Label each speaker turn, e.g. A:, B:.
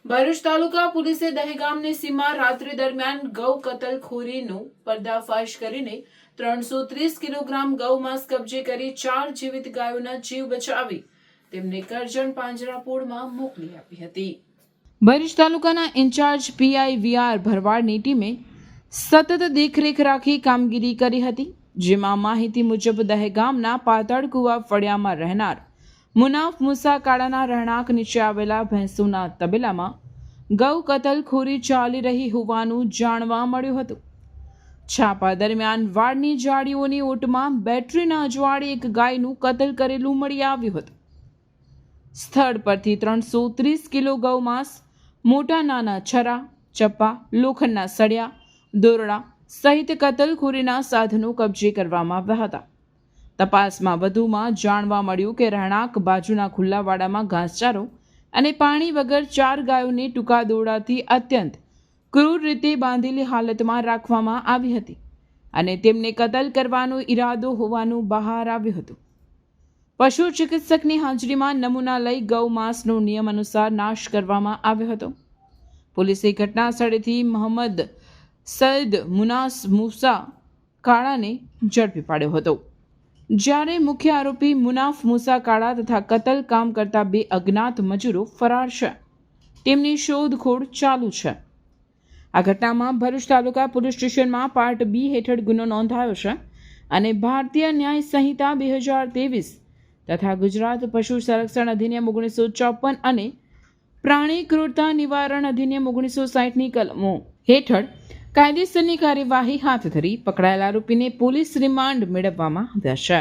A: ભરૂચ તાલુકા પોલીસે દહેગામની સીમા રાત્રિ દરમિયાન ગૌ કતલખોરીનો પર્દાફાશ કરીને 330 કિલોગ્રામ ગૌમાંસ કબજે કરી 4 જીવિત ગાયોના જીવ બચાવી તેમને કરજણ પાંજરાપોળમાં મોકલી આપી હતી. ભરૂચ તાલુકાના ઇન્ચાર્જ પીઆઈ વીઆર ભરવાડની ટીમે સતત દેખરેખ રાખી કામગીરી કરી હતી, જેમાં માહિતી મુજબ દહેગામના પાતળ કુવા ફળિયામાં રહેનાર મુનાફ મુસા કાળાના રહેણાંક નીચે આવેલા ભેંસોના તબેલામાં ગૌ કતલખોરી ચાલી રહી હોવાનું જાણવા મળ્યું હતું. છાપા દરમિયાન વાડની જાળીઓની ઓટમાં બેટરીના અજવાળે એક ગાયનું કતલ કરેલું મળી આવ્યું હતું. સ્થળ પરથી 330 કિલો ગૌમાંસ, મોટા નાના છરા, ચપ્પા, લોખંડના સળિયા, દોરડા સહિત કતલખોરીના સાધનો કબજે કરવામાં આવ્યા હતા. તપાસમાં વધુમાં જાણવા મળ્યું કે રહેણાંક બાજુના ખુલ્લા વાડામાં ઘાસચારો અને પાણી વગર 4 ગાયોને ટૂંકા દોરડાથી અત્યંત ક્રૂર રીતે બાંધેલી હાલતમાં રાખવામાં આવી હતી અને તેમને કતલ કરવાનો ઈરાદો હોવાનું બહાર આવ્યું હતું. પશુ ચિકિત્સકની હાજરીમાં નમૂના લઈ ગૌમાંસનો નિયમ અનુસાર નાશ કરવામાં આવ્યો હતો. પોલીસે ઘટના સ્થળેથી મોહમ્મદ સૈદ મુનાસ મુસા કાળાને ઝડપી પાડ્યો હતો, જ્યારે મુખ્ય આરોપી મુનાફ મુસા કાળા તથા કતલ કામ કરતા 2 અજ્ઞાત મજૂરો ફરાર છે. તેમની શોધખોળ ચાલુ છે. આ ઘટનામાં ભરૂચ તાલુકા પોલીસ સ્ટેશનમાં પાર્ટ બી હેઠળ ગુનો નોંધાયો છે અને ભારતીય ન્યાય સંહિતા 2023 તથા ગુજરાત પશુ સંરક્ષણ અધિનિયમ 1954 અને પ્રાણી ક્રૂરતા નિવારણ અધિનિયમ 1960ની કલમો હેઠળ કાયદેસરની કાર્યવાહી હાથ ધરી પકડાયેલા આરોપીને પોલીસ રિમાન્ડ મેળવવામાં આવ્યા છે.